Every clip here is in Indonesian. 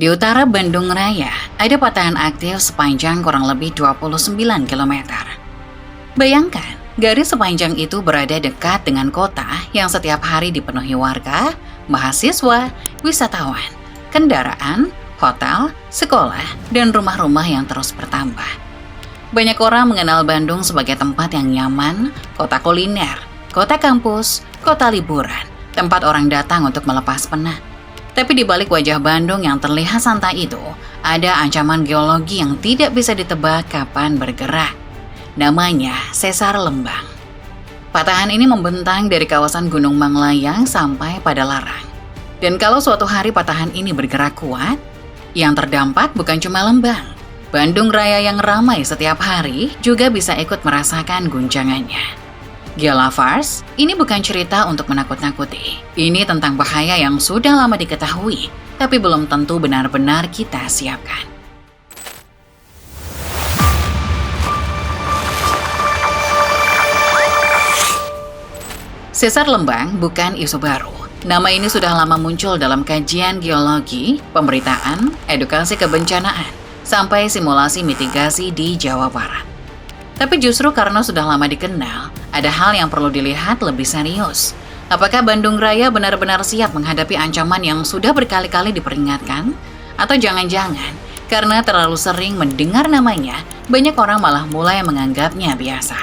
Di utara Bandung Raya, ada patahan aktif sepanjang kurang lebih 29 km. Bayangkan, garis sepanjang itu berada dekat dengan kota yang setiap hari dipenuhi warga, mahasiswa, wisatawan, kendaraan, hotel, sekolah, dan rumah-rumah yang terus bertambah. Banyak orang mengenal Bandung sebagai tempat yang nyaman, kota kuliner, kota kampus, kota liburan, tempat orang datang untuk melepas penat. Tapi di balik wajah Bandung yang terlihat santai itu, ada ancaman geologi yang tidak bisa ditebak kapan bergerak. Namanya Sesar Lembang. Patahan ini membentang dari kawasan Gunung Manglayang sampai pada Larang. Dan kalau suatu hari patahan ini bergerak kuat, yang terdampak bukan cuma Lembang. Bandung Raya yang ramai setiap hari juga bisa ikut merasakan guncangannya. Geolovers, ini bukan cerita untuk menakut-nakuti. Ini tentang bahaya yang sudah lama diketahui, tapi belum tentu benar-benar kita siapkan. Sesar Lembang bukan isu baru. Nama ini sudah lama muncul dalam kajian geologi, pemberitaan, edukasi kebencanaan, sampai simulasi mitigasi di Jawa Barat. Tapi justru karena sudah lama dikenal, ada hal yang perlu dilihat lebih serius. Apakah Bandung Raya benar-benar siap menghadapi ancaman yang sudah berkali-kali diperingatkan? Atau jangan-jangan, karena terlalu sering mendengar namanya, banyak orang malah mulai menganggapnya biasa.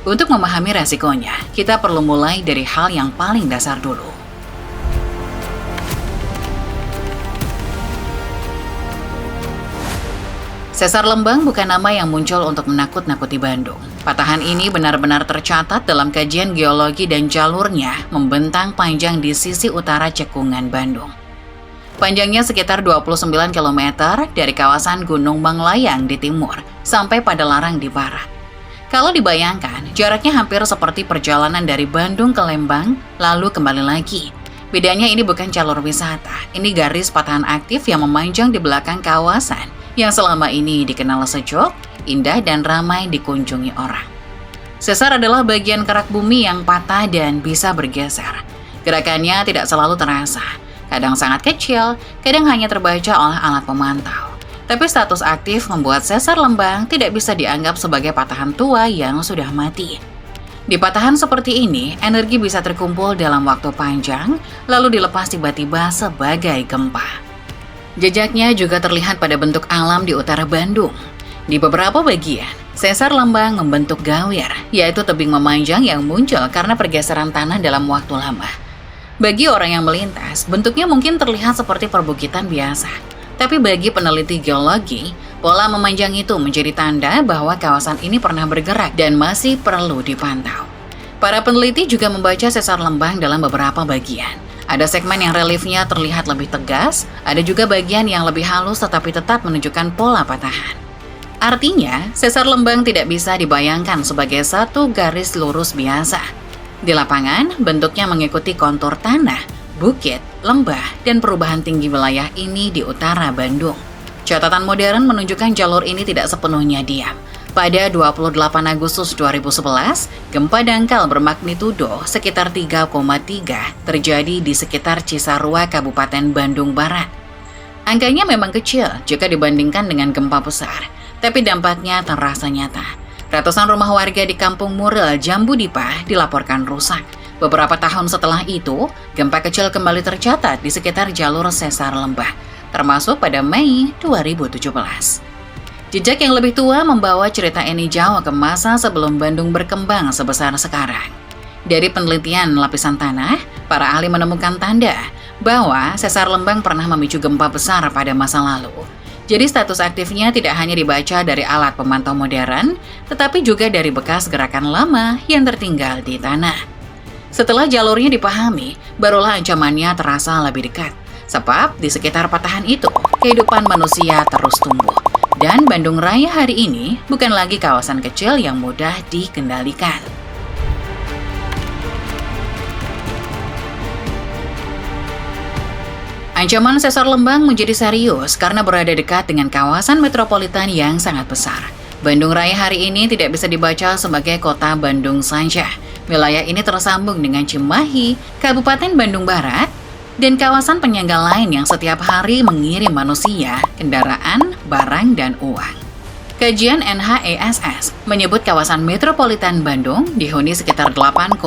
Untuk memahami resikonya, kita perlu mulai dari hal yang paling dasar dulu. Sesar Lembang bukan nama yang muncul untuk menakut-nakuti Bandung. Patahan ini benar-benar tercatat dalam kajian geologi dan jalurnya membentang panjang di sisi utara cekungan Bandung. Panjangnya sekitar 29 km dari kawasan Gunung Manglayang di timur sampai pada Larang di barat. Kalau dibayangkan, jaraknya hampir seperti perjalanan dari Bandung ke Lembang, lalu kembali lagi. Bedanya ini bukan jalur wisata, ini garis patahan aktif yang memanjang di belakang kawasan yang selama ini dikenal sejuk, indah, dan ramai dikunjungi orang. Sesar adalah bagian kerak bumi yang patah dan bisa bergeser. Gerakannya tidak selalu terasa, kadang sangat kecil, kadang hanya terbaca oleh alat pemantau. Tapi status aktif membuat Sesar Lembang tidak bisa dianggap sebagai patahan tua yang sudah mati. Di patahan seperti ini, energi bisa terkumpul dalam waktu panjang, lalu dilepas tiba-tiba sebagai gempa. Jejaknya juga terlihat pada bentuk alam di utara Bandung. Di beberapa bagian, Sesar Lembang membentuk gawir, yaitu tebing memanjang yang muncul karena pergeseran tanah dalam waktu lama. Bagi orang yang melintas, bentuknya mungkin terlihat seperti perbukitan biasa. Tapi bagi peneliti geologi, pola memanjang itu menjadi tanda bahwa kawasan ini pernah bergerak dan masih perlu dipantau. Para peneliti juga membaca Sesar Lembang dalam beberapa bagian. Ada segmen yang reliefnya terlihat lebih tegas, ada juga bagian yang lebih halus tetapi tetap menunjukkan pola patahan. Artinya, Sesar Lembang tidak bisa dibayangkan sebagai satu garis lurus biasa. Di lapangan, bentuknya mengikuti kontur tanah, bukit, lembah, dan perubahan tinggi wilayah ini di utara Bandung. Catatan modern menunjukkan jalur ini tidak sepenuhnya diam. Pada 28 Agustus 2011, gempa dangkal bermagnitudo sekitar 3,3 terjadi di sekitar Cisarua, Kabupaten Bandung Barat. Angkanya memang kecil jika dibandingkan dengan gempa besar, tapi dampaknya terasa nyata. Ratusan rumah warga di Kampung Murel, Jambu Dipa dilaporkan rusak. Beberapa tahun setelah itu, gempa kecil kembali tercatat di sekitar jalur Sesar Lembang, termasuk pada Mei 2017. Jejak yang lebih tua membawa cerita ini jauh ke masa sebelum Bandung berkembang sebesar sekarang. Dari penelitian lapisan tanah, para ahli menemukan tanda bahwa Sesar Lembang pernah memicu gempa besar pada masa lalu. Jadi status aktifnya tidak hanya dibaca dari alat pemantau modern, tetapi juga dari bekas gerakan lama yang tertinggal di tanah. Setelah jalurnya dipahami, barulah ancamannya terasa lebih dekat. Sebab di sekitar patahan itu, kehidupan manusia terus tumbuh. Dan Bandung Raya hari ini bukan lagi kawasan kecil yang mudah dikendalikan. Ancaman Sesar Lembang menjadi serius karena berada dekat dengan kawasan metropolitan yang sangat besar. Bandung Raya hari ini tidak bisa dibaca sebagai kota Bandung saja. Wilayah ini tersambung dengan Cimahi, Kabupaten Bandung Barat, dan kawasan penyangga lain yang setiap hari mengirim manusia, kendaraan, barang, dan uang. Kajian NHESS menyebut kawasan metropolitan Bandung dihuni sekitar 8,4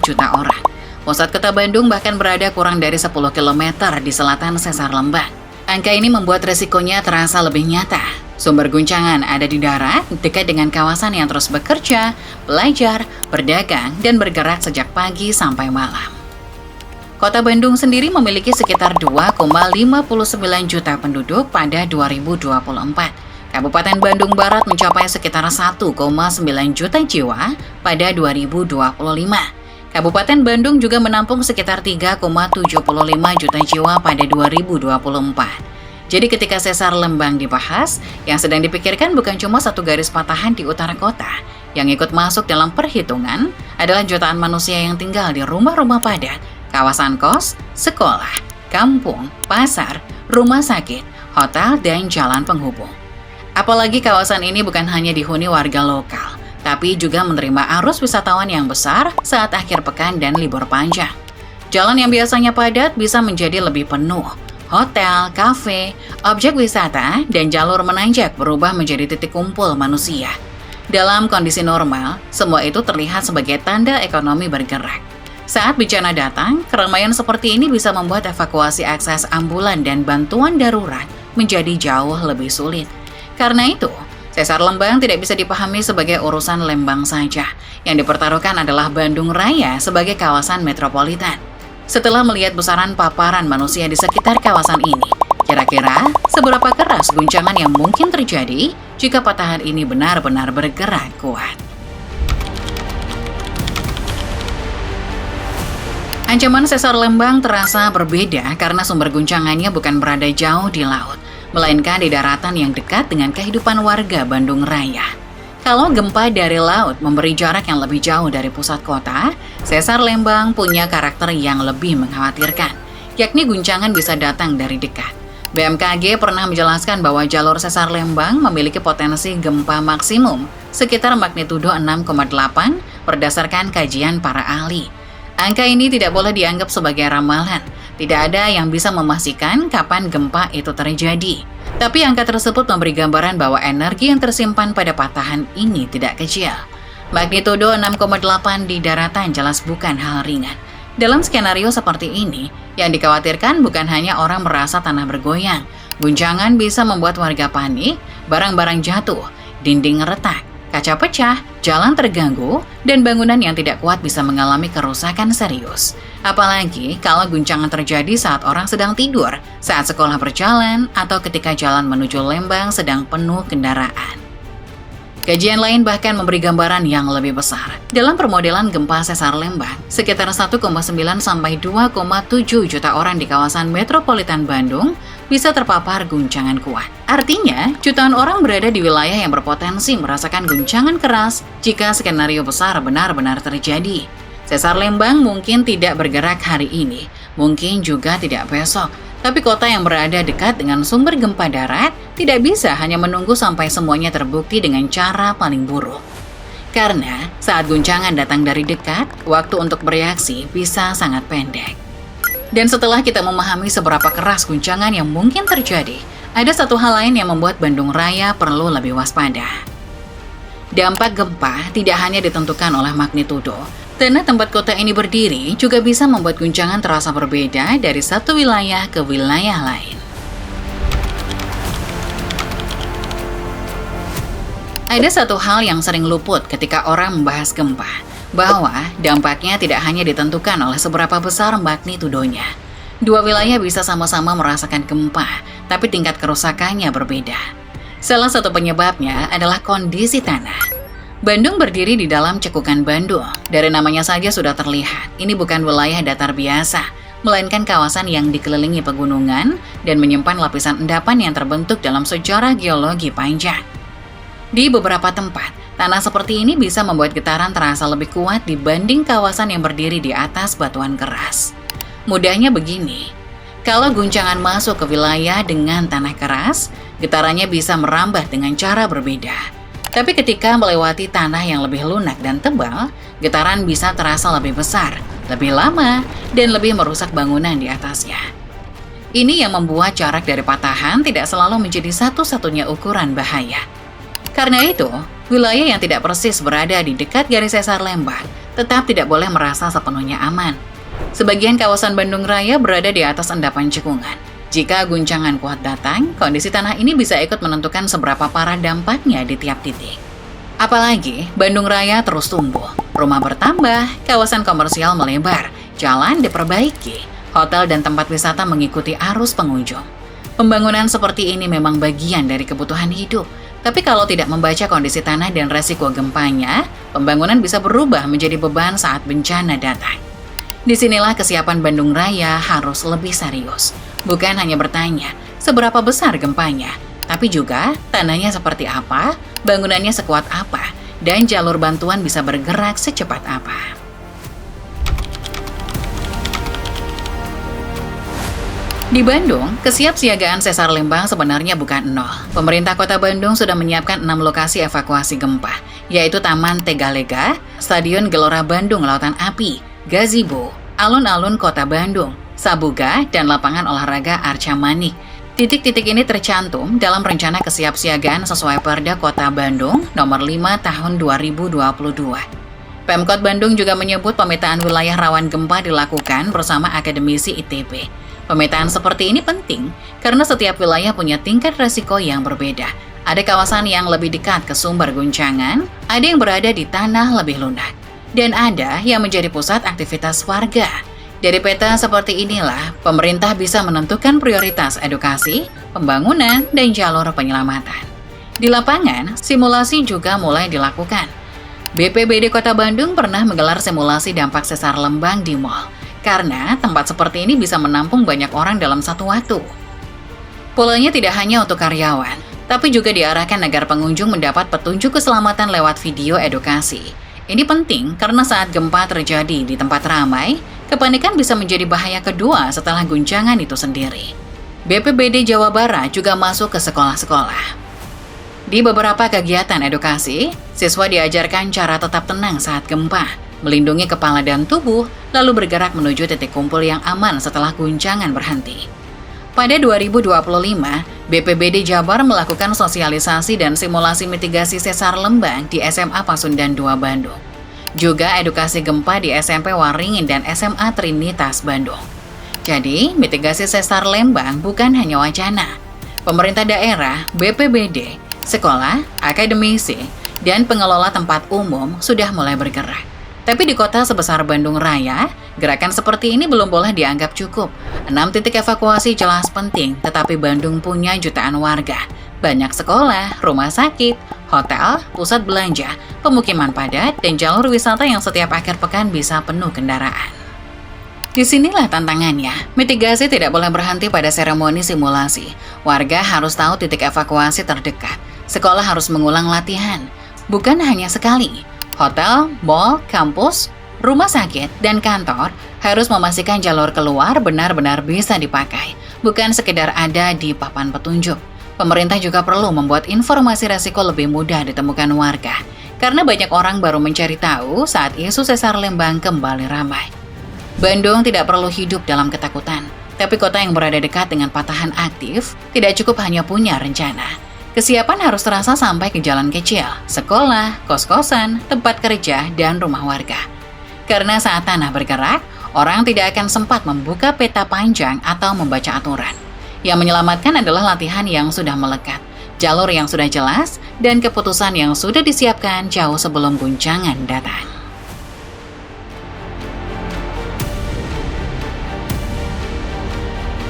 juta orang. Pusat kota Bandung bahkan berada kurang dari 10 km di selatan Sesar Lembang. Angka ini membuat resikonya terasa lebih nyata. Sumber guncangan ada di darat, dekat dengan kawasan yang terus bekerja, belajar, berdagang, dan bergerak sejak pagi sampai malam. Kota Bandung sendiri memiliki sekitar 2,59 juta penduduk pada 2024. Kabupaten Bandung Barat mencapai sekitar 1,9 juta jiwa pada 2025. Kabupaten Bandung juga menampung sekitar 3,75 juta jiwa pada 2024. Jadi ketika Sesar Lembang dibahas, yang sedang dipikirkan bukan cuma satu garis patahan di utara kota. Yang ikut masuk dalam perhitungan adalah jutaan manusia yang tinggal di rumah-rumah padat, kawasan kos, sekolah, kampung, pasar, rumah sakit, hotel, dan jalan penghubung. Apalagi kawasan ini bukan hanya dihuni warga lokal, tapi juga menerima arus wisatawan yang besar saat akhir pekan dan libur panjang. Jalan yang biasanya padat bisa menjadi lebih penuh. Hotel, kafe, objek wisata, dan jalur menanjak berubah menjadi titik kumpul manusia. Dalam kondisi normal, semua itu terlihat sebagai tanda ekonomi bergerak. Saat bencana datang, keramaian seperti ini bisa membuat evakuasi akses ambulan dan bantuan darurat menjadi jauh lebih sulit. Karena itu, Sesar Lembang tidak bisa dipahami sebagai urusan Lembang saja. Yang dipertaruhkan adalah Bandung Raya sebagai kawasan metropolitan. Setelah melihat besaran paparan manusia di sekitar kawasan ini, kira-kira seberapa keras guncangan yang mungkin terjadi jika patahan ini benar-benar bergerak kuat? Ancaman Sesar Lembang terasa berbeda karena sumber guncangannya bukan berada jauh di laut, melainkan di daratan yang dekat dengan kehidupan warga Bandung Raya. Kalau gempa dari laut memberi jarak yang lebih jauh dari pusat kota, Sesar Lembang punya karakter yang lebih mengkhawatirkan, yakni guncangan bisa datang dari dekat. BMKG pernah menjelaskan bahwa jalur Sesar Lembang memiliki potensi gempa maksimum sekitar magnitudo 6,8 berdasarkan kajian para ahli. Angka ini tidak boleh dianggap sebagai ramalan. Tidak ada yang bisa memastikan kapan gempa itu terjadi. Tapi angka tersebut memberi gambaran bahwa energi yang tersimpan pada patahan ini tidak kecil. Magnitudo 6,8 di daratan jelas bukan hal ringan. Dalam skenario seperti ini, yang dikhawatirkan bukan hanya orang merasa tanah bergoyang. Guncangan bisa membuat warga panik, barang-barang jatuh, dinding retak, kaca pecah, jalan terganggu, dan bangunan yang tidak kuat bisa mengalami kerusakan serius. Apalagi kalau guncangan terjadi saat orang sedang tidur, saat sekolah berjalan, atau ketika jalan menuju Lembang sedang penuh kendaraan. Kajian lain bahkan memberi gambaran yang lebih besar. Dalam permodelan gempa Sesar Lembang, sekitar 1,9 sampai 2,7 juta orang di kawasan metropolitan Bandung bisa terpapar guncangan kuat. Artinya, jutaan orang berada di wilayah yang berpotensi merasakan guncangan keras jika skenario besar benar-benar terjadi. Sesar Lembang mungkin tidak bergerak hari ini, mungkin juga tidak besok. Tapi kota yang berada dekat dengan sumber gempa darat tidak bisa hanya menunggu sampai semuanya terbukti dengan cara paling buruk. Karena saat guncangan datang dari dekat, waktu untuk bereaksi bisa sangat pendek. Dan setelah kita memahami seberapa keras guncangan yang mungkin terjadi, ada satu hal lain yang membuat Bandung Raya perlu lebih waspada. Dampak gempa tidak hanya ditentukan oleh magnitudo. Tanah tempat kota ini berdiri juga bisa membuat guncangan terasa berbeda dari satu wilayah ke wilayah lain. Ada satu hal yang sering luput ketika orang membahas gempa, bahwa dampaknya tidak hanya ditentukan oleh seberapa besar magnitudonya. Dua wilayah bisa sama-sama merasakan gempa, tapi tingkat kerusakannya berbeda. Salah satu penyebabnya adalah kondisi tanah. Bandung berdiri di dalam cekukan Bandung. Dari namanya saja sudah terlihat, ini bukan wilayah datar biasa, melainkan kawasan yang dikelilingi pegunungan dan menyimpan lapisan endapan yang terbentuk dalam sejarah geologi panjang. Di beberapa tempat, tanah seperti ini bisa membuat getaran terasa lebih kuat dibanding kawasan yang berdiri di atas batuan keras. Mudahnya begini, kalau guncangan masuk ke wilayah dengan tanah keras, getarannya bisa merambat dengan cara berbeda. Tapi ketika melewati tanah yang lebih lunak dan tebal, getaran bisa terasa lebih besar, lebih lama, dan lebih merusak bangunan di atasnya. Ini yang membuat jarak dari patahan tidak selalu menjadi satu-satunya ukuran bahaya. Karena itu, wilayah yang tidak persis berada di dekat garis sesar lembang tetap tidak boleh merasa sepenuhnya aman. Sebagian kawasan Bandung Raya berada di atas endapan cekungan. Jika guncangan kuat datang, kondisi tanah ini bisa ikut menentukan seberapa parah dampaknya di tiap titik. Apalagi, Bandung Raya terus tumbuh, rumah bertambah, kawasan komersial melebar, jalan diperbaiki, hotel dan tempat wisata mengikuti arus pengunjung. Pembangunan seperti ini memang bagian dari kebutuhan hidup, tapi kalau tidak membaca kondisi tanah dan resiko gempanya, pembangunan bisa berubah menjadi beban saat bencana datang. Disinilah kesiapan Bandung Raya harus lebih serius. Bukan hanya bertanya, seberapa besar gempanya, tapi juga tanahnya seperti apa, bangunannya sekuat apa, dan jalur bantuan bisa bergerak secepat apa. Di Bandung, kesiapsiagaan sesar lembang sebenarnya bukan nol. Pemerintah Kota Bandung sudah menyiapkan 6 lokasi evakuasi gempa, yaitu Taman Tegalega, Stadion Gelora Bandung Lautan Api, Gazebo, Alun-alun Kota Bandung, Sabuga, dan lapangan olahraga Arca Manik. Titik-titik ini tercantum dalam rencana kesiapsiagaan sesuai Perda Kota Bandung Nomor 5 Tahun 2022. Pemkot Bandung juga menyebut pemetaan wilayah rawan gempa dilakukan bersama akademisi ITB. Pemetaan seperti ini penting karena setiap wilayah punya tingkat resiko yang berbeda. Ada kawasan yang lebih dekat ke sumber guncangan, ada yang berada di tanah lebih lunak, dan ada yang menjadi pusat aktivitas warga. Dari peta seperti inilah, pemerintah bisa menentukan prioritas edukasi, pembangunan, dan jalur penyelamatan. Di lapangan, simulasi juga mulai dilakukan. BPBD Kota Bandung pernah menggelar simulasi dampak sesar lembang di mal, karena tempat seperti ini bisa menampung banyak orang dalam satu waktu. Polanya tidak hanya untuk karyawan, tapi juga diarahkan agar pengunjung mendapat petunjuk keselamatan lewat video edukasi. Ini penting karena saat gempa terjadi di tempat ramai, kepanikan bisa menjadi bahaya kedua setelah guncangan itu sendiri. BPBD Jawa Barat juga masuk ke sekolah-sekolah. Di beberapa kegiatan edukasi, siswa diajarkan cara tetap tenang saat gempa, melindungi kepala dan tubuh, lalu bergerak menuju titik kumpul yang aman setelah guncangan berhenti. Pada 2025, BPBD Jabar melakukan sosialisasi dan simulasi mitigasi sesar lembang di SMA Pasundan 2 Bandung. Juga edukasi gempa di SMP Waringin dan SMA Trinitas Bandung. Jadi, mitigasi sesar lembang bukan hanya wacana. Pemerintah daerah, BPBD, sekolah, akademisi, dan pengelola tempat umum sudah mulai bergerak. Tapi di kota sebesar Bandung Raya, gerakan seperti ini belum boleh dianggap cukup. 6 titik evakuasi jelas penting, tetapi Bandung punya jutaan warga. Banyak sekolah, rumah sakit, hotel, pusat belanja, pemukiman padat, dan jalur wisata yang setiap akhir pekan bisa penuh kendaraan. Disinilah tantangannya, mitigasi tidak boleh berhenti pada seremoni simulasi. Warga harus tahu titik evakuasi terdekat. Sekolah harus mengulang latihan, bukan hanya sekali. Hotel, mall, kampus, rumah sakit, dan kantor harus memastikan jalur keluar benar-benar bisa dipakai, bukan sekedar ada di papan petunjuk. Pemerintah juga perlu membuat informasi resiko lebih mudah ditemukan warga, karena banyak orang baru mencari tahu saat isu sesar lembang kembali ramai. Bandung tidak perlu hidup dalam ketakutan, tapi kota yang berada dekat dengan patahan aktif tidak cukup hanya punya rencana. Kesiapan harus terasa sampai ke jalan kecil, sekolah, kos-kosan, tempat kerja, dan rumah warga. Karena saat tanah bergerak, orang tidak akan sempat membuka peta panjang atau membaca aturan. Yang menyelamatkan adalah latihan yang sudah melekat, jalur yang sudah jelas, dan keputusan yang sudah disiapkan jauh sebelum guncangan datang.